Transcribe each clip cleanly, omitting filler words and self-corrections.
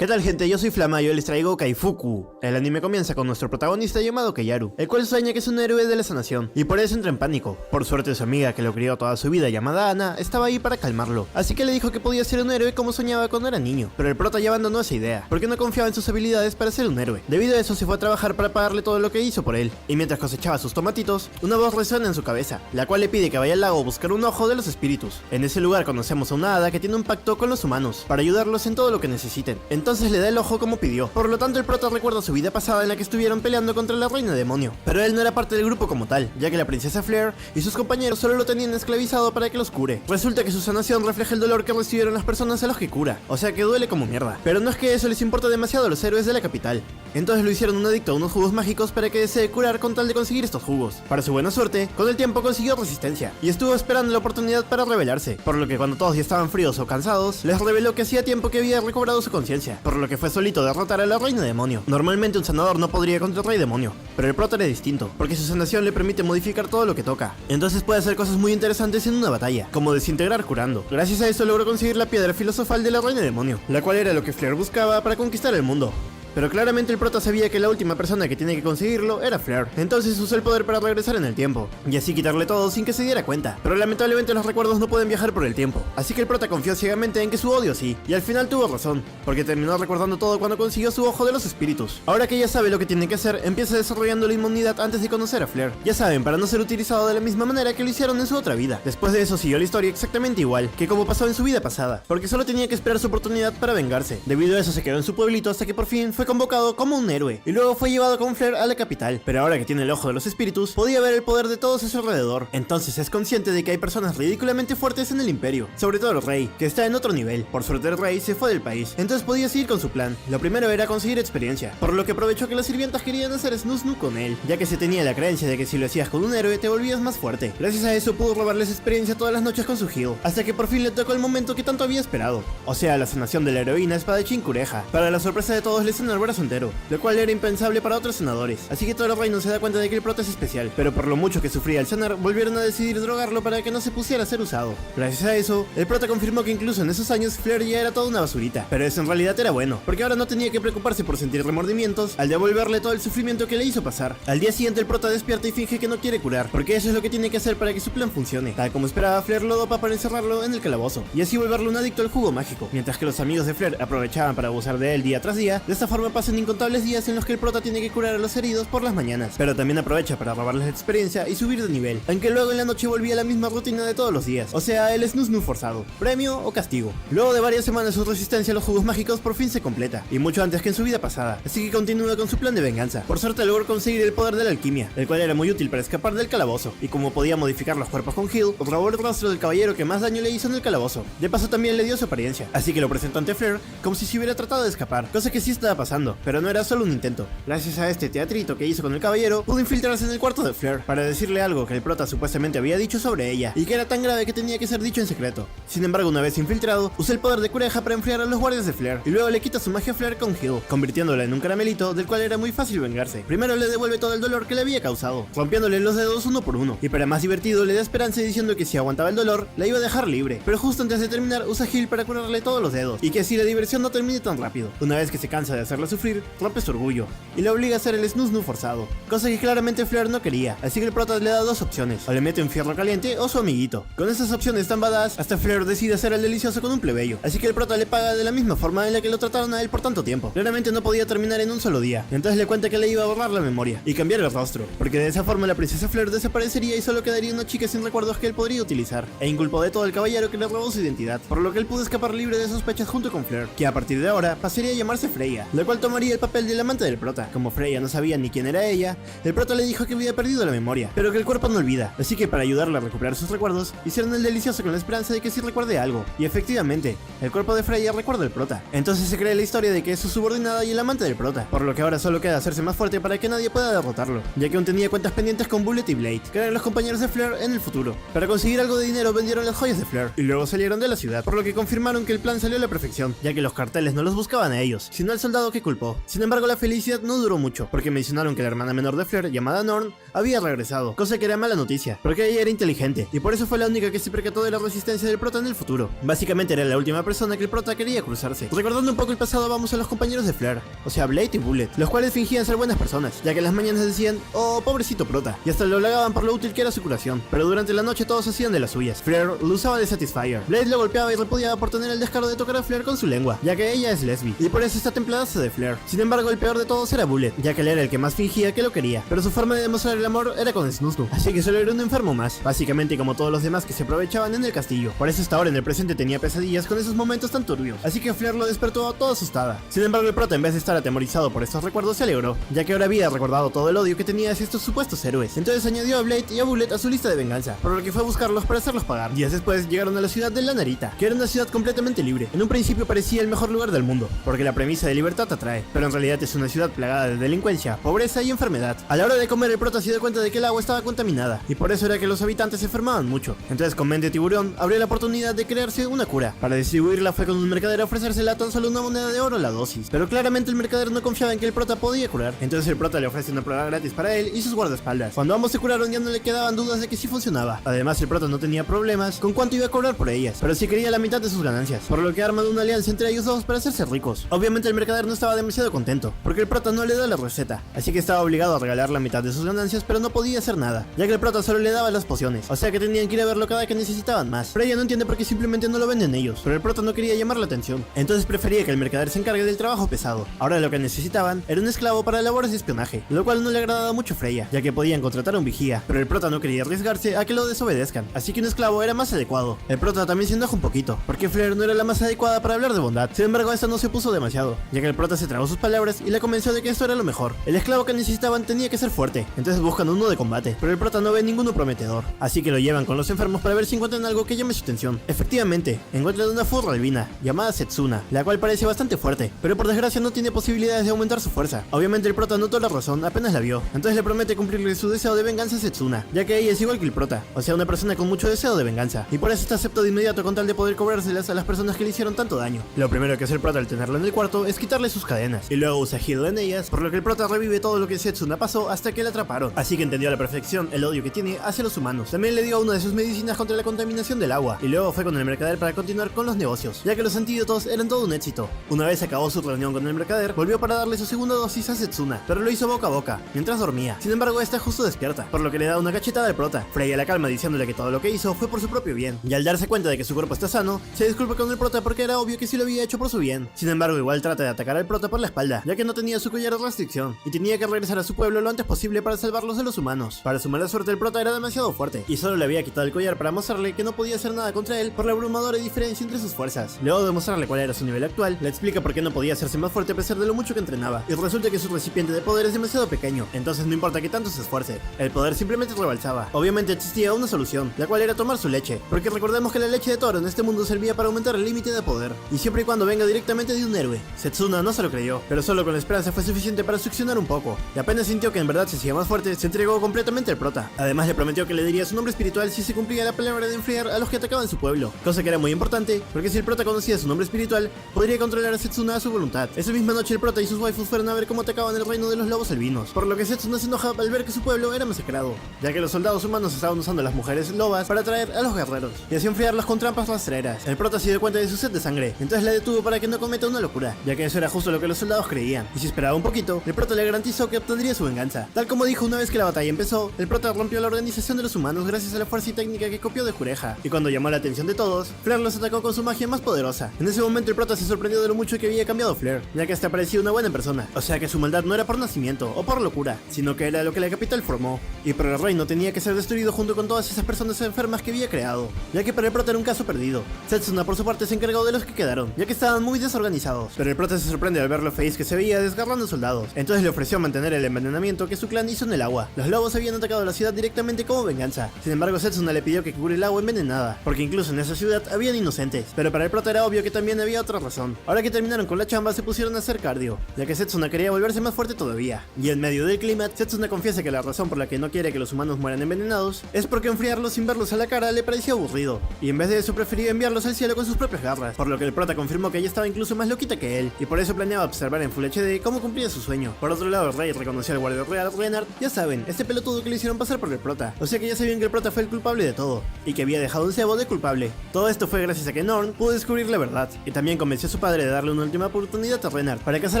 ¿Qué tal, gente? Yo soy Flama y hoy les traigo Kaifuku. El anime comienza con nuestro protagonista llamado Keiyaru, el cual sueña que es un héroe de la sanación y por eso entra en pánico. Por suerte su amiga, que lo crió toda su vida, llamada Ana, estaba ahí para calmarlo, así que le dijo que podía ser un héroe como soñaba cuando era niño. Pero el prota ya abandonó esa idea, porque no confiaba en sus habilidades para ser un héroe. Debido a eso se fue a trabajar para pagarle todo lo que hizo por él, y mientras cosechaba sus tomatitos, una voz resuena en su cabeza, la cual le pide que vaya al lago a buscar un ojo de los espíritus. En ese lugar conocemos a una hada que tiene un pacto con los humanos, para ayudarlos en todo lo que necesiten. Entonces le da el ojo como pidió. Por lo tanto, el prota recuerda su vida pasada en la que estuvieron peleando contra la reina demonio. Pero él no era parte del grupo como tal, ya que la princesa Flare y sus compañeros solo lo tenían esclavizado para que los cure. Resulta que su sanación refleja el dolor que recibieron las personas a los que cura, o sea que duele como mierda. Pero no es que eso les importa demasiado a los héroes de la capital. Entonces lo hicieron un adicto a unos jugos mágicos para que desee curar con tal de conseguir estos jugos. Para su buena suerte, con el tiempo consiguió resistencia y estuvo esperando la oportunidad para rebelarse, por lo que cuando todos ya estaban fríos o cansados, les reveló que hacía tiempo que había recobrado su conciencia, por lo que fue solito derrotar a la reina demonio. Normalmente un sanador no podría contra el rey demonio, pero el prota era distinto, porque su sanación le permite modificar todo lo que toca. Entonces puede hacer cosas muy interesantes en una batalla, como desintegrar curando. Gracias a eso logró conseguir la piedra filosofal de la reina demonio, la cual era lo que Flare buscaba para conquistar el mundo. Pero claramente el prota sabía que la última persona que tiene que conseguirlo era Flare, entonces usó el poder para regresar en el tiempo, y así quitarle todo sin que se diera cuenta. Pero lamentablemente los recuerdos no pueden viajar por el tiempo, así que el prota confió ciegamente en que su odio sí, y al final tuvo razón, porque terminó recordando todo cuando consiguió su ojo de los espíritus. Ahora que ya sabe lo que tiene que hacer, empieza desarrollando la inmunidad antes de conocer a Flare. Ya saben, para no ser utilizado de la misma manera que lo hicieron en su otra vida. Después de eso siguió la historia exactamente igual que como pasó en su vida pasada, porque solo tenía que esperar su oportunidad para vengarse. Debido a eso se quedó en su pueblito hasta que por fin fue convocado como un héroe, y luego fue llevado con Flare a la capital. Pero ahora que tiene el ojo de los espíritus, podía ver el poder de todos a su alrededor. Entonces es consciente de que hay personas ridículamente fuertes en el imperio, sobre todo el rey, que está en otro nivel. Por suerte el rey se fue del país, entonces podía seguir con su plan. Lo primero era conseguir experiencia, por lo que aprovechó que las sirvientas querían hacer snus con él, ya que se tenía la creencia de que si lo hacías con un héroe te volvías más fuerte. Gracias a eso pudo robarles experiencia todas las noches con su heal, hasta que por fin le tocó el momento que tanto había esperado, o sea, la sanación de la heroína espadachín Cureja. Para la sorpresa de todos le sanó el brazo entero, lo cual era impensable para otros sanadores, así que todo el reino se da cuenta de que el prota es especial. Pero por lo mucho que sufría al sanar, volvieron a decidir drogarlo para que no se pusiera a ser usado. Gracias a eso, el prota confirmó que incluso en esos años Flare ya era toda una basurita, pero eso en realidad era bueno, porque ahora no tenía que preocuparse por sentir remordimientos al devolverle todo el sufrimiento que le hizo pasar. Al día siguiente el prota despierta y finge que no quiere curar, porque eso es lo que tiene que hacer para que su plan funcione. Tal como esperaba, Flare lo dopa para encerrarlo en el calabozo y así volverlo un adicto al jugo mágico, mientras que los amigos de Flare aprovechaban para abusar de él día tras día. De esta forma pasan incontables días en los que el prota tiene que curar a los heridos por las mañanas, pero también aprovecha para robarles experiencia y subir de nivel, aunque luego en la noche volvía la misma rutina de todos los días, o sea, el snus forzado, premio o castigo. Luego de varias semanas su resistencia a los jugos mágicos por fin se completa, y mucho antes que en su vida pasada, así que continúa con su plan de venganza. Por suerte logró conseguir el poder de la alquimia, el cual era muy útil para escapar del calabozo, y como podía modificar los cuerpos con heal, robó el rostro del caballero que más daño le hizo en el calabozo. De paso también le dio su apariencia, así que lo presentó ante Flare como si se hubiera tratado de escapar, cosa que sí estaba pasando, pero no era solo un intento. Gracias a este teatrito que hizo con el caballero, pudo infiltrarse en el cuarto de Flare para decirle algo que el prota supuestamente había dicho sobre ella, y que era tan grave que tenía que ser dicho en secreto. Sin embargo, una vez infiltrado, usó el poder de Cureja para enfriar a los guardias de Flare, y luego le quita su magia a Flare con heal, convirtiéndola en un caramelito del cual era muy fácil vengarse. Primero le devuelve todo el dolor que le había causado, rompiéndole los dedos uno por uno, y para más divertido le da esperanza diciendo que si aguantaba el dolor, la iba a dejar libre, pero justo antes de terminar usa heal para curarle todos los dedos, y que así la diversión no termine tan rápido. Una vez que se cansa de hacerla sufrir, rompe su orgullo, y la obliga a hacer el snus forzado, cosa que claramente Flare no quería, así que el prota le da dos opciones, o le mete un fierro caliente o su amiguito. Con esas opciones tan badass, hasta Flare decide hacer el delicioso con un plebeyo, así que el prota le paga de la misma forma en la que lo trataron a él por tanto tiempo. Claramente no podía terminar en un solo día, entonces le cuenta que le iba a borrar la memoria y cambiar el rostro, porque de esa forma la princesa Flare desaparecería y solo quedaría una chica sin recuerdos que él podría utilizar, e inculpó de todo al caballero que le robó su identidad, por lo que él pudo escapar libre de sospechas junto con Flare, que a partir de ahora pasaría a llamarse Freya, la cual tomaría el papel del amante del prota. Como Freya no sabía ni quién era ella, el prota le dijo que había perdido la memoria, pero que el cuerpo no olvida, así que para ayudarla a recuperar sus recuerdos, hicieron el delicioso con la esperanza de que sí recuerde algo, y efectivamente, el cuerpo de Freya recuerda al prota. Entonces se cree la historia de que es su subordinada y el amante del prota, por lo que ahora solo queda hacerse más fuerte para que nadie pueda derrotarlo, ya que aún tenía cuentas pendientes con Bullet y Blade, que eran los compañeros de Flare en el futuro. Para conseguir algo de dinero vendieron las joyas de Flare, y luego salieron de la ciudad, por lo que confirmaron que el plan salió a la perfección, ya que los carteles no los buscaban a ellos, sino al soldado que que culpó. Sin embargo, la felicidad no duró mucho, porque mencionaron que la hermana menor de Flare, llamada Norn, había regresado, cosa que era mala noticia, porque ella era inteligente, y por eso fue la única que se percató de la resistencia del prota en el futuro. Básicamente era la última persona que el prota quería cruzarse. Recordando un poco el pasado, vamos a los compañeros de Flare, o sea Blade y Bullet, los cuales fingían ser buenas personas, ya que en las mañanas decían, oh, pobrecito prota, y hasta lo halagaban por lo útil que era su curación, pero durante la noche todos hacían de las suyas. Flare lo usaba de Satisfyer, Blade lo golpeaba y repudiaba por tener el descaro de tocar a Flare con su lengua, ya que ella es lesbi, y por eso está templadaza de Flare. Sin embargo, el peor de todos era Bullet, ya que él era el que más fingía que lo quería, pero su forma de demostrar el amor era con Snusnu, así que solo era un enfermo más, básicamente como todos los demás que se aprovechaban en el castillo. Por eso hasta ahora en el presente tenía pesadillas con esos momentos tan turbios, así que Flare lo despertó toda asustada. Sin embargo, el prota, en vez de estar atemorizado por estos recuerdos, se alegró, ya que ahora había recordado todo el odio que tenía hacia estos supuestos héroes. Entonces añadió a Blade y a Bullet a su lista de venganza, por lo que fue a buscarlos para hacerlos pagar. Días después llegaron a la ciudad de La Narita, que era una ciudad completamente libre. En un principio parecía el mejor lugar del mundo, porque la premisa de libertad atrae, pero en realidad es una ciudad plagada de delincuencia, pobreza y enfermedad. A la hora de comer, el prota se dio cuenta de que el agua estaba contaminada, y por eso era que los habitantes se enfermaban mucho. Entonces con mente tiburón abrió la oportunidad de crearse una cura. Para distribuirla fue con un mercader a ofrecérsela tan solo una moneda de oro la dosis, pero claramente el mercader no confiaba en que el prota podía curar. Entonces el prota le ofrece una prueba gratis para él y sus guardaespaldas. Cuando ambos se curaron ya no le quedaban dudas de que sí funcionaba. Además el prota no tenía problemas con cuánto iba a cobrar por ellas, pero sí quería la mitad de sus ganancias, por lo que arman una alianza entre ellos dos para hacerse ricos. Obviamente el mercader no estaba demasiado contento, porque el prota no le da la receta, así que estaba obligado a regalar la mitad de sus ganancias, pero no podía hacer nada, ya que el prota solo le daba las pociones, o sea que tenían que ir a verlo cada que necesitaban más. Pero ella no entiende por qué simplemente no lo venden ellos, pero el prota no quería llamar la atención, entonces prefería que el mercader se encargue del trabajo pesado. Ahora lo que necesitaban era un esclavo para labores de espionaje, lo cual no le agradaba mucho a Freya, ya que podían contratar a un vigía, pero el prota no quería arriesgarse a que lo desobedezcan, así que un esclavo era más adecuado. El prota también se enojó un poquito, porque Flare no era la más adecuada para hablar de bondad. Sin embargo, esta no se puso demasiado, ya que el prota se tragó sus palabras y le convenció de que esto era lo mejor. El esclavo que necesitaban tenía que ser fuerte, entonces buscan uno de combate, pero el prota no ve ninguno prometedor, así que lo llevan con los enfermos para ver si encuentran algo que llame su atención. Efectivamente, encuentran una furra albina, llamada Setsuna, la cual parece bastante fuerte, pero por desgracia no tiene posibilidades de aumentar su fuerza. Obviamente el prota notó la razón apenas la vio, entonces le promete cumplirle su deseo de venganza a Setsuna, ya que ella es igual que el prota, o sea una persona con mucho deseo de venganza, y por eso está aceptado de inmediato con tal de poder cobrárselas a las personas que le hicieron tanto daño. Lo primero que hace el prota al tenerla en el cuarto es quitarle sus cadenas, y luego usa Heal en ellas, por lo que el prota revive todo lo que Setsuna pasó hasta que la atraparon, así que entendió a la perfección el odio que tiene hacia los humanos. También le dio una de sus medicinas contra la contaminación del agua, y luego fue con el mercader para continuar con los negocios, ya que los antídotos eran todo un éxito. Una vez acabó su reunión con el mercader, volvió para darle su segunda dosis a Setsuna, pero lo hizo boca a boca, mientras dormía. Sin embargo, esta justo despierta, por lo que le da una cachetada al prota. Freya la calma diciéndole que todo lo que hizo fue por su propio bien, y al darse cuenta de que su cuerpo está sano, se disculpa con el prota porque era obvio que sí lo había hecho por su bien. Sin embargo, igual trata de atacar al prota por la espalda, ya que no tenía su collar de restricción, y tenía que regresar a su pueblo lo antes posible para salvarlos de los humanos. Para su mala suerte, el prota era demasiado fuerte, y solo le había quitado el collar para mostrarle que no podía hacer nada contra él por la abrumadora diferencia entre sus fuerzas. Luego de mostrarle cuál era su nivel actual, le explica por qué no podía hacerse más fuerte a pesar de lo mucho que entrenaba, y resulta que su recipiente de poder es demasiado pequeño, entonces no importa que tanto se esfuerce, el poder simplemente rebalsaba. Obviamente existía una solución, la cual era tomar su leche, porque recordemos que la leche de toro en este mundo servía para aumentar el límite de poder, y siempre y cuando venga directamente de un héroe. Setsuna no se lo creyó, pero solo con la esperanza fue suficiente para succionar un poco, y apenas sintió que en verdad se hacía más fuerte, se entregó completamente al prota. Además le prometió que le diría su nombre espiritual si se cumplía la palabra de enfriar a los que atacaban su pueblo, cosa que era muy importante, porque si el prota conocía su nombre espiritual, podría controlar a Setsuna a su voluntad. Esa misma noche el prota y sus waifus fueron a ver cómo atacaban el reino de los lobos albinos, por lo que Setsuna se enoja al ver que su pueblo era masacrado, ya que los soldados humanos estaban usando a las mujeres lobas para atraer a los guerreros, y así enfriarlos con trampas rastreras. El prota se dio cuenta de su sed de sangre, entonces la detuvo para que no cometa una locura, ya que eso era justo lo que los soldados creían, y si esperaba un poquito, el prota le garantizó que obtendría su venganza. Tal como dijo una vez que la batalla empezó, el prota rompió la organización de los humanos gracias a la fuerza y técnica que copió de Jureja, y cuando llamó la atención de todos, Flare los atacó con su magia más poderosa. En ese momento el prota se sorprendió de lo mucho que había cambiado Flare, ya que hasta parecía una buena persona, o sea que su maldad no era por nacimiento o por locura, sino que era lo que la capital formó, y por el reino tenía que ser destruido junto con todas esas personas enfermas que había creado, ya que para el prota era un caso perdido. Setsuna por su parte se encargó de los que quedaron, ya que estaban muy desorganizados, pero el prota se sorprende al ver lo feliz que se veía desgarrando soldados, entonces le ofreció mantener el envenenamiento que su clan hizo en el agua. Los lobos habían atacado la ciudad directamente como venganza, sin embargo Setsuna le pidió que cure el agua envenenada, porque incluso en esa ciudad habían inocentes, pero para el prota era obvio que también había otra razón. Ahora que terminaron con la chamba se pusieron a hacer cardio, ya que Setsuna quería volverse más fuerte todavía, y en medio del clima, Setsuna confiesa que la razón por la que no quiere que los humanos mueran envenenados es porque enfriarlos sin verlos a la cara le parecía aburrido, y en vez de eso prefería enviarlos al cielo con sus propias garras, por lo que el prota confirmó que ella estaba incluso más loquita que él, y por eso planeó planeaba observar en Full HD cómo cumplía su sueño. Por otro lado, el rey reconoció al guardia real Renard, ya saben, este pelotudo que le hicieron pasar por el prota, o sea que ya sabían que el prota fue el culpable de todo, y que había dejado un cebo de culpable. Todo esto fue gracias a que Norn pudo descubrir la verdad, y también convenció a su padre de darle una última oportunidad a Renard para cazar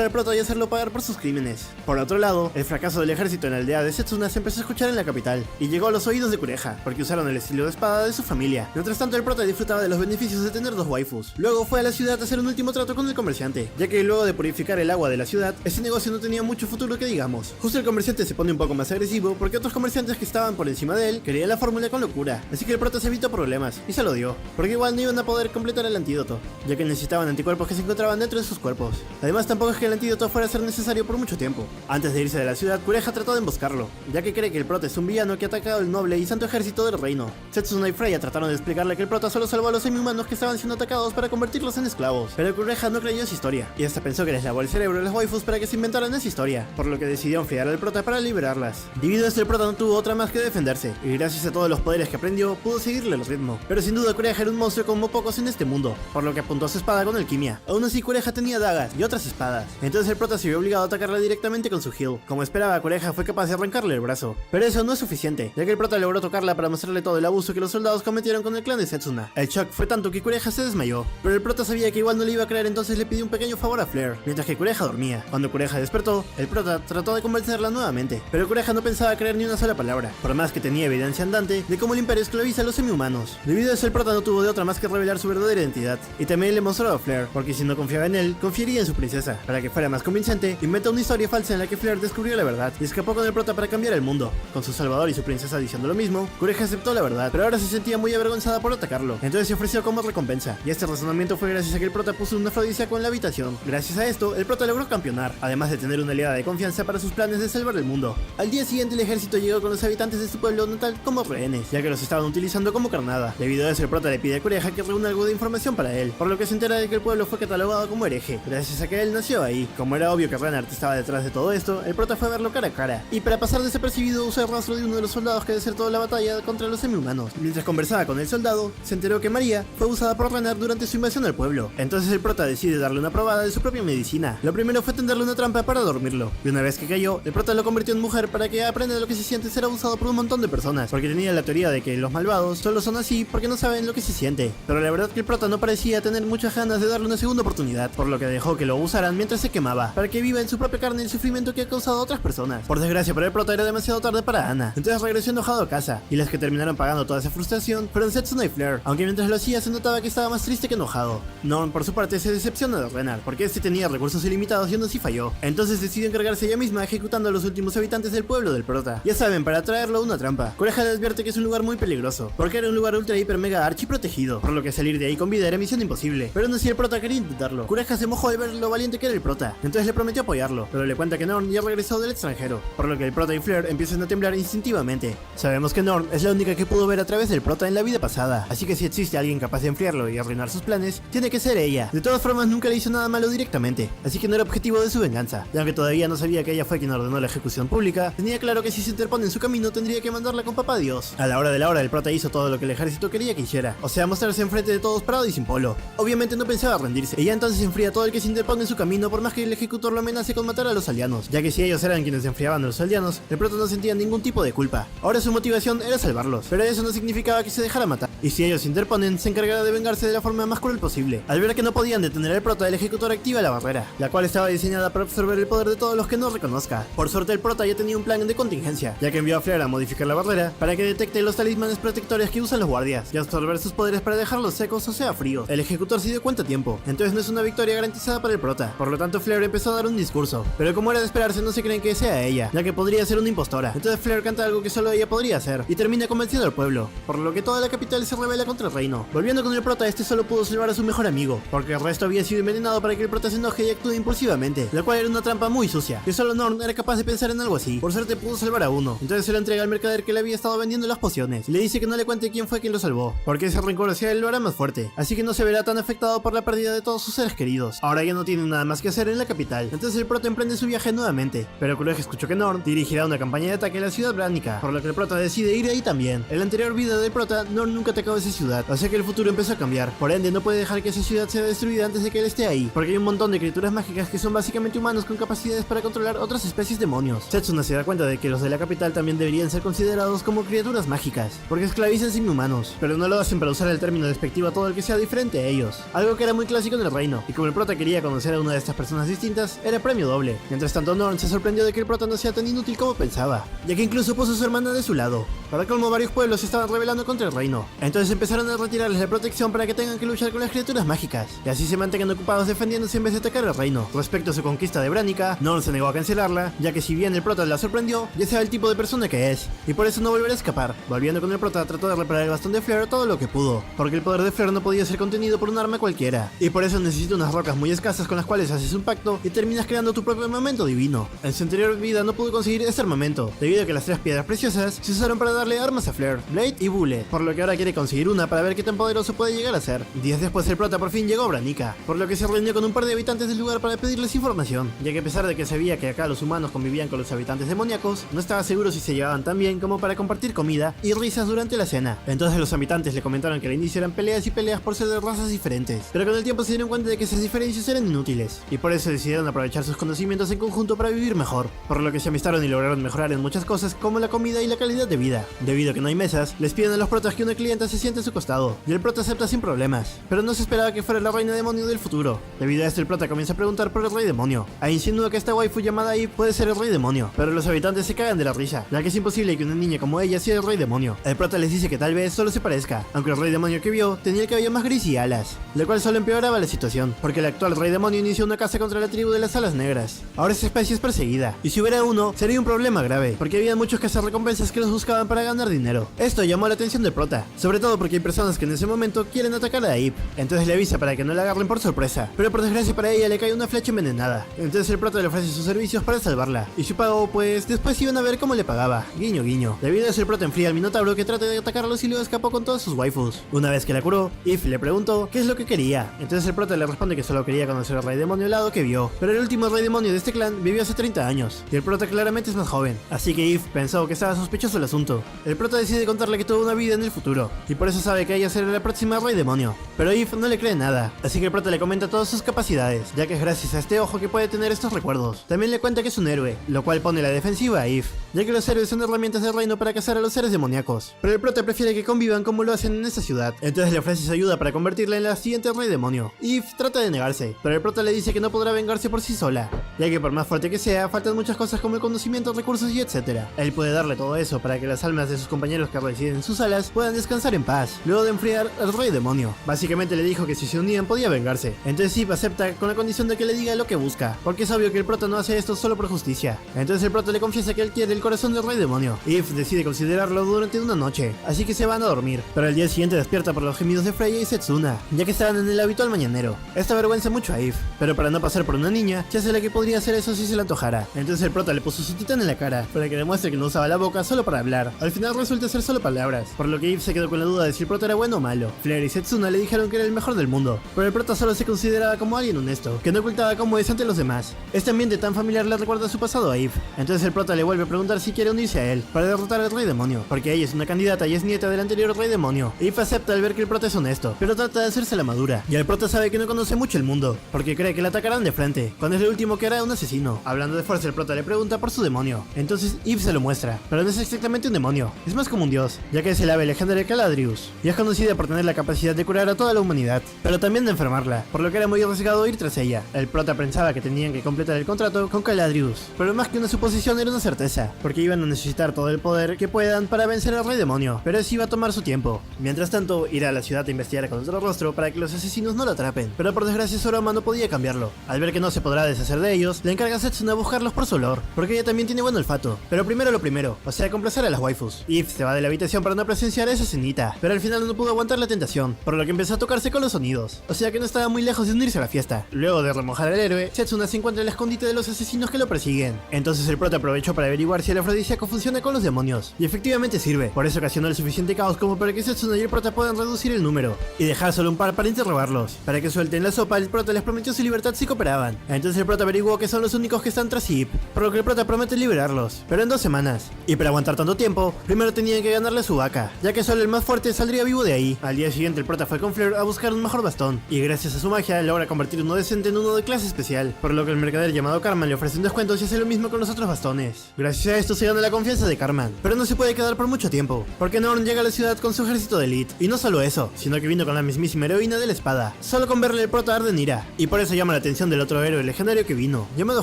al prota y hacerlo pagar por sus crímenes. Por otro lado, el fracaso del ejército en la aldea de Setsuna se empezó a escuchar en la capital, y llegó a los oídos de Kureha, porque usaron el estilo de espada de su familia. Mientras tanto, el prota disfrutaba de los beneficios de tener 2 waifus. Luego fue a la ciudad a hacer un último trato con el comerciante, ya que luego de purificar el agua de la ciudad, ese negocio no tenía mucho futuro que digamos. Justo el comerciante se pone un poco más agresivo porque otros comerciantes que estaban por encima de él querían la fórmula con locura, así que el prota se evitó problemas y se lo dio, porque igual no iban a poder completar el antídoto, ya que necesitaban anticuerpos que se encontraban dentro de sus cuerpos. Además, tampoco es que el antídoto fuera a ser necesario por mucho tiempo. Antes de irse de la ciudad, Kureha trató de emboscarlo, ya que cree que el prota es un villano que ha atacado el noble y santo ejército del reino. Setsuna y Freya trataron de explicarle que el prota solo salvó a los semi-humanos que estaban siendo atacados para convertirlos en esclavos, pero Kureha no creyó esa historia, y hasta pensó que les lavó el cerebro a las waifus para que se inventaran esa historia, por lo que decidió enfriar al prota para liberarlas. Debido a esto, el prota no tuvo otra más que defenderse, y gracias a todos los poderes que aprendió, pudo seguirle el ritmo. Pero sin duda Kureha era un monstruo como pocos en este mundo, por lo que apuntó a su espada con alquimia. Aún así, Kureha tenía dagas y otras espadas, entonces el prota se vio obligado a atacarla directamente con su heal. Como esperaba, Kureha fue capaz de arrancarle el brazo, pero eso no es suficiente, ya que el prota logró tocarla para mostrarle todo el abuso que los soldados cometieron con el clan de Setsuna. El shock fue tanto que Kureha se desmayó, pero el prota sabía que igual no le iba a creer, entonces le pidió un pequeño favor a Flare, mientras que Kureha dormía. Cuando Kureha despertó, el prota trató de convencerla nuevamente, pero Kureha no pensaba creer ni una sola palabra, por más que tenía evidencia andante de cómo el imperio esclaviza a los semi-humanos. Debido a eso, el prota no tuvo de otra más que revelar su verdadera identidad, y también le mostró a Flare, porque si no confiaba en él, confiaría en su princesa. Para que fuera más convincente, inventó una historia falsa en la que Flare descubrió la verdad y escapó con el prota para cambiar el mundo. Con su salvador y su princesa diciendo lo mismo, Kureha aceptó la verdad, pero ahora se sentía muy avergonzada por atacarlo, entonces se ofreció como recompensa, y este razonamiento fue gracias a que el prota puso un afrodisíaco en la habitación. Gracias a esto, el prota logró campeonar, además de tener una aliada de confianza para sus planes de salvar el mundo. Al día siguiente, el ejército llegó con los habitantes de su pueblo natal como rehenes, ya que los estaban utilizando como carnada. Debido a eso, el prota le pide a Kureha que reúna algo de información para él, por lo que se entera de que el pueblo fue catalogado como hereje, gracias a que él nació ahí. Como era obvio que Renard estaba detrás de todo esto, el prota fue a verlo cara a cara, y para pasar desapercibido usó el rastro de uno de los soldados que desertó la batalla contra los semi-humanos. Mientras conversaba con el soldado, se enteró que María fue usada por Renard durante su invasión al pueblo. Entonces el prota decide darle una probada de su propia medicina. Lo primero fue tenderle una trampa para dormirlo, y una vez que cayó, el prota lo convirtió en mujer para que aprenda lo que se siente ser abusado por un montón de personas, porque tenía la teoría de que los malvados solo son así porque no saben lo que se siente. Pero la verdad que el prota no parecía tener muchas ganas de darle una segunda oportunidad, por lo que dejó que lo usaran mientras se quemaba, para que viva en su propia carne el sufrimiento que ha causado a otras personas. Por desgracia para el prota era demasiado tarde para Ana, entonces regresó enojado a casa, y las que terminaron pagando toda esa frustración fueron Setsuna y Flare, aunque mientras lo hacía se notaba que estaba más triste que enojado. Norn por su parte se decepciona de Renard, porque este tenía recursos ilimitados y aún así falló, entonces decidió encargarse ella misma ejecutando a los últimos habitantes del pueblo del prota. Ya saben, para traerlo una trampa. Kureha le advierte que es un lugar muy peligroso, porque era un lugar ultra hiper mega archi protegido, por lo que salir de ahí con vida era misión imposible, pero aún así el prota quería intentarlo. Kureha se mojó de ver lo valiente que era el prota, entonces le prometió apoyarlo, pero le cuenta que Norn ya regresó del extranjero, por lo que el prota y Flare empiezan a temblar instintivamente. Sabemos que Norn es la única que pudo ver a través del prota en la vida pasada, así que si existe alguien capaz de enfriarlo y arruinar sus planes, tiene que ser ella. De todas formas, nunca le hizo nada malo directamente, así que no era objetivo de su venganza, y aunque todavía no sabía que ella fue quien ordenó la ejecución pública, tenía claro que si se interpone en su camino tendría que mandarla con papá Dios. A la hora de la hora, el prota hizo todo lo que el ejército quería que hiciera, o sea, mostrarse enfrente de todos parado y sin polo. Obviamente no pensaba rendirse, y ya entonces enfría todo el que se interpone en su camino por más que el ejecutor lo amenace con matar a los aldeanos, ya que si ellos eran quienes enfriaban a los aldeanos, el prota no sentía ningún tipo de culpa. Ahora su motivación era salvarlos, pero eso no significaba que se dejara matar, y si ellos se interponen, se encargará de vengarse de la forma más cruel posible. Al ver que no podían detener al prota, el ejecutor activa la barrera, la cual estaba diseñada para absorber el poder de todos los que no reconozca. Por suerte el prota ya tenía un plan de contingencia, ya que envió a Flare a modificar la barrera para que detecte los talismanes protectores que usan los guardias, y absorber sus poderes para dejarlos secos o sea fríos. El ejecutor se dio cuenta a tiempo, entonces no es una victoria garantizada para el prota, por lo tanto Flare empezó a dar un discurso, pero como era de esperarse no se creen que sea ella, ya que podría ser una impostora. Entonces Flare canta algo que solo ella podría hacer, y termina convenciendo al pueblo, por lo que toda la capital se rebela contra el reino. Volviendo con el prota, este solo pudo salvar a su mejor amigo, porque el resto había sido envenenado para que el prota se enoje y actúe impulsivamente, la cual era una trampa muy sucia, que solo Norn era capaz de pensar en algo así. Por suerte pudo salvar a uno, entonces se lo entrega al mercader que le había estado vendiendo las pociones, y le dice que no le cuente quién fue quien lo salvó, porque ese rencor hacia él lo hará más fuerte, así que no se verá tan afectado por la pérdida de todos sus seres queridos. Ahora ya no tiene nada más que hacer en la capital, entonces el prota emprende su viaje nuevamente, pero Kureha escuchó que Norn dirigirá una campaña de ataque a la ciudad bránica, por lo que el prota decide ir ahí también. En la anterior vida del prota, Norn nunca atacó esa ciudad, o sea que el futuro empezó a cambiar, por ende no puede dejar que esa ciudad sea destruida antes de que él esté ahí, porque hay un montón montón de criaturas mágicas que son básicamente humanos con capacidades para controlar otras especies demonios. Setsuna se da cuenta de que los de la capital también deberían ser considerados como criaturas mágicas, porque esclavizan semi-humanos, pero no lo hacen para usar el término despectivo a todo el que sea diferente a ellos, algo que era muy clásico en el reino, y como el prota quería conocer a una de estas personas distintas, era premio doble. Mientras tanto, Norn se sorprendió de que el prota no sea tan inútil como pensaba, ya que incluso puso a su hermana de su lado. Para colmo, varios pueblos se estaban rebelando contra el reino, entonces empezaron a retirarles la protección para que tengan que luchar con las criaturas mágicas, y así se mantengan ocupados defendiéndose en vez de atacar al reino. Respecto a su conquista de Branica, Norn se negó a cancelarla, ya que si bien el prota la sorprendió, ya sabe el tipo de persona que es, y por eso no volverá a escapar. Volviendo con el prota, trató de reparar el bastón de Flare todo lo que pudo, porque el poder de Flare no podía ser contenido por un arma cualquiera, y por eso necesita unas rocas muy escasas con las cuales haces un pacto y terminas creando tu propio armamento divino. En su anterior vida no pudo conseguir este armamento, debido a que las 3 piedras preciosas se usaron para darle armas a Flare, Blade y Bullet, por lo que ahora quiere conseguir una para ver qué tan poderoso puede llegar a ser. Días después el prota por fin llegó a Branica, por lo que se reunió con un par de habitantes del lugar para pedirles información, ya que a pesar de que sabía que acá los humanos convivían con los habitantes demoníacos, no estaba seguro si se llevaban tan bien como para compartir comida y risas durante la cena. Entonces los habitantes le comentaron que al inicio eran peleas y peleas por ser de razas diferentes, pero con el tiempo se dieron cuenta de que esas diferencias eran inútiles, y por eso decidieron aprovechar sus conocimientos en conjunto para vivir mejor, por lo que se amistaron y lograron mejorar en muchas cosas como la comida y la calidad de vida. Debido a que no hay mesas, les piden a los protas que una clienta se siente a su costado, y el prota acepta sin problemas, pero no se esperaba que fuera la reina demonio del futuro. Debido a esto el prota comienza a preguntar por el rey demonio, e insinúa que esta waifu llamada Eve puede ser el rey demonio, pero los habitantes se cagan de la risa, ya que es imposible que una niña como ella sea el rey demonio. El prota les dice que tal vez solo se parezca, aunque el rey demonio que vio tenía el cabello más gris y alas, lo cual solo empeoraba la situación, porque el actual rey demonio inició una caza contra la tribu de las alas negras. Ahora esa especie es perseguida, y si hubiera uno, sería un problema grave, porque había muchos cazarrecompensas que los buscaban para ganar dinero. Esto llamó la atención del prota, sobre todo porque hay personas que en ese momento quieren atacar a Eve, entonces le avisa para que no la agarren por sorpresa, pero por desgracia para ella le cae una flecha envenenada, entonces el prota le ofrece sus servicios para salvarla, y su pago pues después iban a ver cómo le pagaba, guiño guiño. Debido a eso el prota enfría al minotauro que trata de atacarlos y luego escapó con todas sus waifus. Una vez que la curó, Eve le preguntó qué es lo que quería, entonces el prota le responde que solo quería conocer al rey demonio helado que vio, pero el último rey demonio de este clan vivió hace 30 años, y el prota claramente es más joven, así que Eve pensó que estaba sospechoso el asunto. El prota decide contarle que tuvo una vida en el futuro, y por eso sabe que ella será la próxima rey demonio, pero Eve no le cree nada, así que el prota le comenta todas sus capacidades, ya que es gracias a este ojo que puede tener estos recuerdos. También le cuenta que es un héroe, lo cual pone la defensiva a Eve, ya que los héroes son herramientas del reino para cazar a los seres demoníacos, pero el prota prefiere que convivan como lo hacen en esa ciudad, entonces le ofrece su ayuda para convertirla en la siguiente rey demonio. Eve trata de negarse, pero el prota le dice que no podrá vengarse por sí sola, ya que por más fuerte que sea, faltan muchas cosas como el conocimiento, recursos y etcétera. Él puede darle todo eso para que las almas de sus compañeros que residen en sus alas puedan descansar en paz, luego de enfriar al rey demonio. Básicamente le dijo que si se unían podía vengarse, entonces Eve acepta con la condición de que le diga lo que busca, porque es obvio que el prota no hace esto solo por justicia. Entonces el prota le confiesa que él quiere el corazón del rey demonio. Eve decide considerarlo durante una noche, así que se van a dormir, pero al día siguiente despierta por los gemidos de Freya y Setsuna, ya que estaban en el habitual mañanero. Esto avergüenza mucho a Eve, pero para no pasar por una niña, ya sé la que podría hacer eso si se le antojara. Entonces el prota le puso su titán en la cara, para que demuestre que no usaba la boca solo para hablar. Al final resulta ser solo palabras, por lo que Eve se quedó con la duda de si el prota era bueno o malo. Flare y Setsuna le dijeron que era el mejor del mundo, pero el prota solo se consideraba como alguien honesto, que no ocultaba cómo es ante los demás. Este ambiente tan familiar le recuerda su pasado a Eve, entonces el prota le vuelve a preguntar si quiere unirse a él, para derrotar al rey demonio, porque ella es una candidata y es nieta del anterior rey demonio. Eve acepta al ver que el prota es honesto, pero trata de hacerse la madura, y el prota sabe que no conoce mucho el mundo, porque cree que la atacarán de frente, cuando es lo último que hará un asesino. Hablando de fuerza, el prota le pregunta por su demonio, entonces Eve se lo muestra, pero no es exactamente un demonio, es más como un dios, ya que es el ave legendaria Caladrius, y es conocida por tener la capacidad de curar a toda la humanidad, pero también de enfermarla, por lo que era muy arriesgado ir tras ella. El prota pensaba que tenían que completar el contrato con Caladrius, pero más que una suposición era una certeza, porque iban a necesitar todo el poder que puedan para vencer al rey demonio, pero eso iba a tomar su tiempo. Mientras tanto, ir a la ciudad a investigar con otro rostro para que los asesinos no lo atrapen, pero por desgracia Soroma no podía cambiarlo. Al ver que no se podrá deshacer de ellos, le encarga a Setsuna buscarlos por su olor, porque ella también tiene buen olfato. Pero primero lo primero, o sea, complacer a las waifus. Eve se va de la habitación para no presenciar a esa cenita, pero al final no pudo aguantar la tentación, por lo que empezó a tocarse con los sonidos, o sea que no estaba muy lejos de unirse a la fiesta. Luego de remojar al héroe, Setsuna se encuentra en el escondite de los asesinos que lo persiguen. Entonces el prota aprovechó para averiguar si si el afrodisíaco funciona con los demonios, y efectivamente sirve. Por eso ocasionó el suficiente caos como para que Setsuna y el prota puedan reducir el número y dejar solo un par para interrogarlos. Para que suelten la sopa, el prota les prometió su libertad si cooperaban. Entonces el prota averiguó que son los únicos que están tras Zip, por lo que el prota promete liberarlos, pero en 2 semanas. Y para aguantar tanto tiempo, primero tenían que ganarle a su vaca, ya que solo el más fuerte saldría vivo de ahí. Al día siguiente el prota fue con Fleur a buscar un mejor bastón, y gracias a su magia logra convertir uno decente en uno de clase especial, por lo que el mercader llamado Carman le ofrece un descuento si hace lo mismo con los otros bastones. Gracias a esto se gana la confianza de Carman, pero no se puede quedar por mucho tiempo, porque Norn llega a la ciudad con su ejército de élite, y no solo eso, sino que vino con la mismísima heroína de la espada. Solo con verle el prota arde en ira, y por eso llama la atención del otro héroe legendario que vino, llamado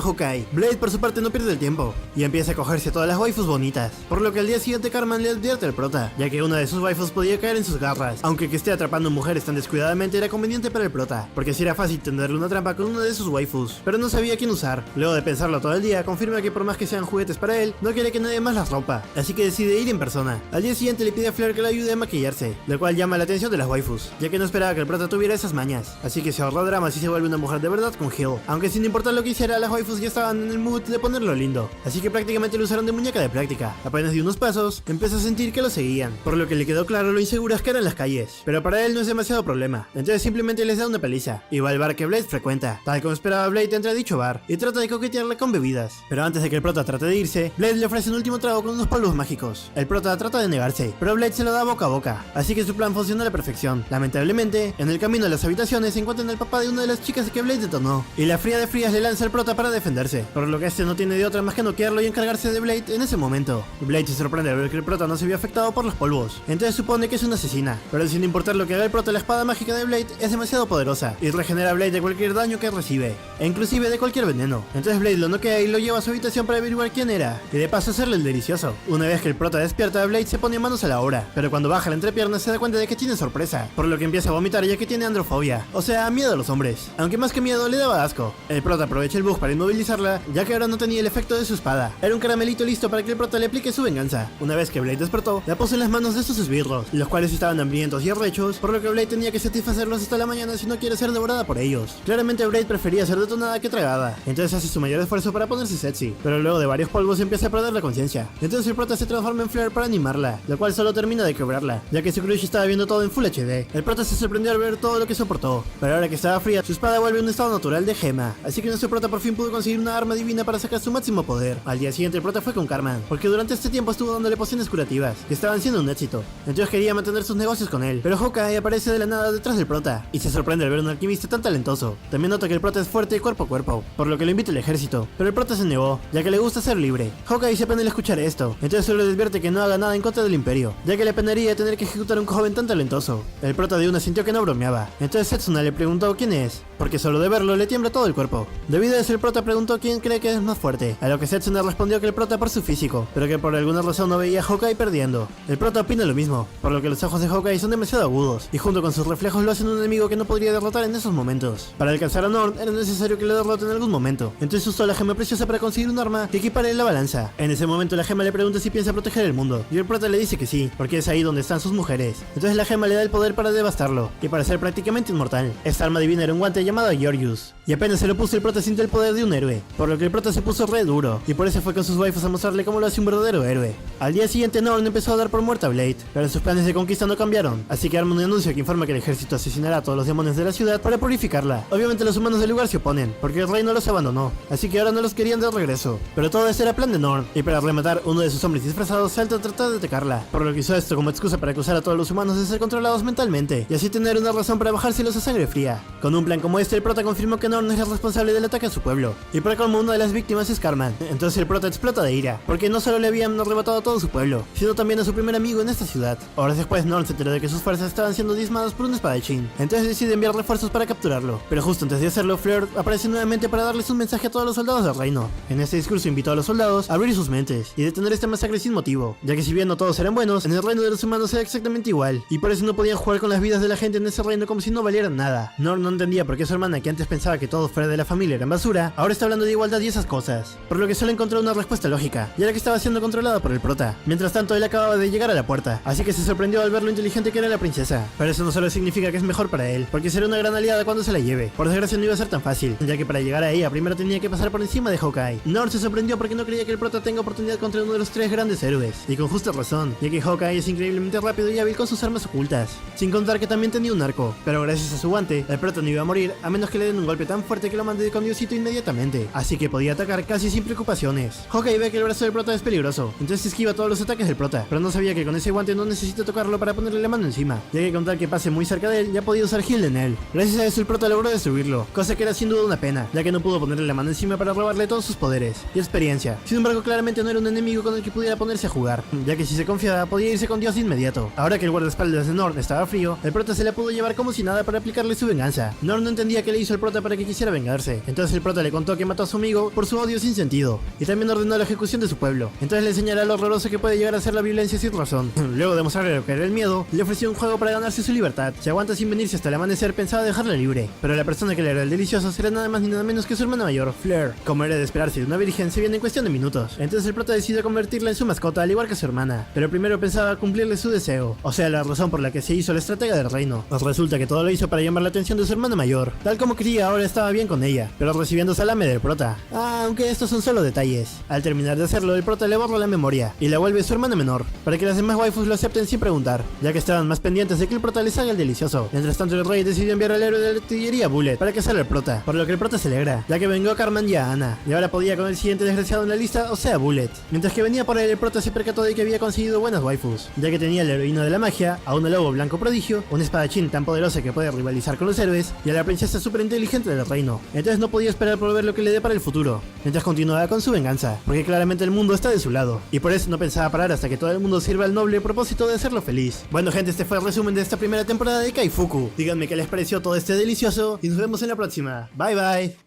Hawkeye. Blade por su parte no pierde el tiempo, y empieza a cogerse a todas las waifus bonitas, por lo que al día siguiente Carman le advierte al prota, ya que una de sus waifus podía caer en sus garras, aunque que esté atrapando mujeres tan descuidadamente era conveniente para el prota, porque si era fácil tenderle una trampa con una de sus waifus, pero no sabía quién usar. Luego de pensarlo todo el día, confirma que por más que sean juguetes para él, no quiere que nadie más las rompa, así que decide ir en persona. Al día siguiente le pide a Fleur que le ayude a maquillarse, lo cual llama la atención de las waifus, ya que no esperaba que el prota tuviera esas mañas, así que se ahorró dramas y se vuelve una mujer de verdad con Hill, aunque sin importar lo que hiciera, las waifus ya estaban en el mood de ponerlo lindo, así que prácticamente lo usaron de muñeca de práctica. Apenas dio unos pasos, empezó a sentir que lo seguían, por lo que le quedó claro lo inseguras que eran las calles, pero para él no es demasiado problema, entonces simplemente les da una paliza, y va al bar que Blade frecuenta. Tal como esperaba, Blade entra a dicho bar, y trata de coquetearle con bebidas, pero antes de que el prota trate de irse, Blade le ofrece un último trago con unos polvos mágicos. El prota trata de negarse, pero Blade se lo da boca a boca, así que su plan funciona a la perfección. Lamentablemente, en el camino a las habitaciones se encuentran el papá de una de las chicas que Blade detonó, y la fría de frías le lanza al prota para defenderse, por lo que este no tiene de otra más que noquearlo y encargarse de Blade en ese momento. Blade se sorprende al ver que el prota no se vio afectado por los polvos, entonces supone que es una asesina, pero sin importar lo que haga el prota, la espada mágica de Blade es demasiado poderosa y regenera a Blade de cualquier daño que recibe, e inclusive de cualquier veneno. Entonces Blade lo noquea y lo lleva a su habitación para averiguar quién era, y de paso hacerle el delicioso. Una vez que el prota despierta, Blade se pone manos a la obra, pero cuando baja la entrepierna se da cuenta de que tiene sorpresa, por lo que empieza a vomitar ya que tiene androfobia, o sea, miedo a los hombres, aunque más que miedo le daba asco. El prota aprovecha el bug para inmovilizarla, ya que ahora no tenía el efecto de su espada, era un caramelito listo para que el prota le aplique su venganza. Una vez que Blade despertó, la puso en las manos de sus esbirros, los cuales estaban hambrientos y arrechos, por lo que Blade tenía que satisfacerlos hasta la mañana si no quiere ser devorada por ellos. Claramente Blade prefería ser detonada que tragada, entonces hace su mayor esfuerzo para ponerse sexy, pero luego de varios polvos empieza a perder la conciencia. Entonces el prota se transforma en Fleur para animarla, lo cual solo termina de quebrarla, ya que su crush estaba viendo todo en Full HD. El prota se sorprendió al ver todo lo que soportó, pero ahora que estaba fría, su espada vuelve a un estado natural de gema, así que nuestro prota por fin pudo conseguir una arma divina para sacar su máximo poder. Al día siguiente el prota fue con Carman, porque durante este tiempo estuvo dándole pociones curativas, que estaban siendo un éxito, entonces quería mantener sus negocios con él, pero Hawkeye aparece de la nada detrás del prota, y se sorprende al ver un alquimista tan talentoso. También nota que el prota es fuerte cuerpo a cuerpo, por lo que lo invita al ejército, pero el prota se negó, ya que le gusta ser libre. Hawkeye se apena al escuchar esto, entonces solo le advierte que no haga nada en contra del imperio, ya que le penaría tener que ejecutar a un joven tan talentoso. El prota de una sintió que no bromeaba, entonces Setsuna le preguntó quién es, porque solo de verlo le tiembla todo el cuerpo. Debido a eso el prota preguntó quién cree que es más fuerte, a lo que Setsuna respondió que el prota por su físico, pero que por alguna razón no veía a Hawkeye perdiendo. El prota opina lo mismo, por lo que los ojos de Hawkeye son demasiado agudos, y junto con sus reflejos lo hacen un enemigo que no podría derrotar en esos momentos. Para alcanzar a Norn era necesario que lo derrote en algún momento, entonces usó la gema preciosa para conseguir un arma que equipare la balanza. En ese momento la gema le pregunta si piensa proteger el mundo, y el prota le dice que sí, porque es ahí donde están sus mujeres. Entonces la gema le da el poder para devastarlo, y para ser prácticamente inmortal. Esta arma divina era un guante llamado Georgius, y apenas se lo puso el prota sintió el poder de un héroe, por lo que el prota se puso re duro, y por eso fue con sus waifus a mostrarle cómo lo hace un verdadero héroe. Al día siguiente Norn empezó a dar por muerta a Blade, pero sus planes de conquista no cambiaron, así que arma un anuncio que informa que el ejército asesinará a todos los demonios de la ciudad para purificarla. Obviamente los humanos del lugar se oponen, porque el rey no los abandonó, así que ahora no los querían de regreso, pero todo eso era plan de Norn, y para rematar, uno de sus hombres disfrazados salta a tratar de atacarla, por lo que usó esto como excusa para acusar a todos los humanos de ser controlados mentalmente, y así tener una razón para bajárselos a sangre fría. Con un plan como este, el prota confirmó que Norn es el responsable del ataque a su pueblo, y para colmo una de las víctimas es Carman. Entonces el prota explota de ira, porque no solo le habían arrebatado a todo su pueblo, sino también a su primer amigo en esta ciudad. Horas después Norn se enteró de que sus fuerzas estaban siendo diezmadas por un espadachín, entonces decide enviar refuerzos para capturarlo, pero justo antes de hacerlo, Fleur aparece nuevamente para darles un mensaje a todos los soldados del reino. En este discurso invitó a los soldados a abrir sus mentes y detener esta masacre sin motivo, ya que si bien no todos eran buenos, en el reino de los humanos era exactamente igual, y por eso no podían jugar con las vidas de la gente en ese reino como si no valieran nada. Norn no entendía por qué que su hermana, que antes pensaba que todos fuera de la familia eran basura, ahora está hablando de igualdad y esas cosas, por lo que solo encontró una respuesta lógica, y era que estaba siendo controlada por el prota. Mientras tanto, él acababa de llegar a la puerta, así que se sorprendió al ver lo inteligente que era la princesa. Pero eso no solo significa que es mejor para él, porque será una gran aliada cuando se la lleve. Por desgracia no iba a ser tan fácil, ya que para llegar a ella primero tenía que pasar por encima de Hawkeye. Nord se sorprendió porque no creía que el prota tenga oportunidad contra uno de los 3 grandes héroes, y con justa razón, ya que Hawkeye es increíblemente rápido y hábil con sus armas ocultas, sin contar que también tenía un arco. Pero gracias a su guante, el prota no iba a morir a menos que le den un golpe tan fuerte que lo mande con Diosito inmediatamente, así que podía atacar casi sin preocupaciones. Hawkeye ve que el brazo del prota es peligroso, entonces esquiva todos los ataques del prota, pero no sabía que con ese guante no necesita tocarlo para ponerle la mano encima, ya que con tal que pase muy cerca de él, ya podía usar Shield en él. Gracias a eso el prota logró destruirlo, cosa que era sin duda una pena, ya que no pudo ponerle la mano encima para robarle todos sus poderes y experiencia. Sin embargo, claramente no era un enemigo con el que pudiera ponerse a jugar, ya que si se confiaba podía irse con Dios de inmediato. Ahora que el guardaespaldas de Nord estaba frío, el prota se la pudo llevar como si nada para aplicarle su venganza. Nord no entendía qué le hizo el prota para que quisiera vengarse, entonces el prota le contó que mató a su amigo por su odio sin sentido, y también ordenó la ejecución de su pueblo. Entonces le enseñará lo horroroso que puede llegar a ser la violencia sin razón. Luego de mostrarle lo que era el miedo, le ofreció un juego para ganarse su libertad. Si aguanta sin venirse hasta el amanecer, pensaba dejarla libre, pero la persona que le era el delicioso será nada más ni nada menos que su hermana mayor, Fleur. Como era de esperarse de una virgen, se viene en cuestión de minutos. Entonces el prota decidió convertirla en su mascota al igual que su hermana, pero primero pensaba cumplirle su deseo, o sea, la razón por la que se hizo la estratega del reino. Pues resulta que todo lo hizo para llamar la atención de su hermana mayor. Tal como quería, ahora estaba bien con ella, pero recibiendo salame del prota. Aunque estos son solo detalles. Al terminar de hacerlo, el prota le borra la memoria y la vuelve su hermana menor, para que las demás waifus lo acepten sin preguntar, ya que estaban más pendientes de que el prota les haga el delicioso. Mientras tanto, el rey decidió enviar al héroe de la artillería Bullet para cazar al prota, por lo que el prota se alegra, ya que vengó a Cartman y a Anna, y ahora podía con el siguiente desgraciado en la lista, o sea, Bullet. Mientras que venía por él, el prota se percató de que había conseguido buenas waifus, ya que tenía a la heroína de la magia, a una lobo blanco prodigio, un espadachín tan poderosa que puede rivalizar con los héroes, y a la princesa súper inteligente del reino. Entonces no podía esperar por ver lo que le dé para el futuro, mientras continuaba con su venganza, porque claramente el mundo está de su lado, y por eso no pensaba parar hasta que todo el mundo sirva al noble propósito de hacerlo feliz. Bueno gente, este fue el resumen de esta primera temporada de Kaifuku. Díganme qué les pareció todo este delicioso, y nos vemos en la próxima. Bye bye.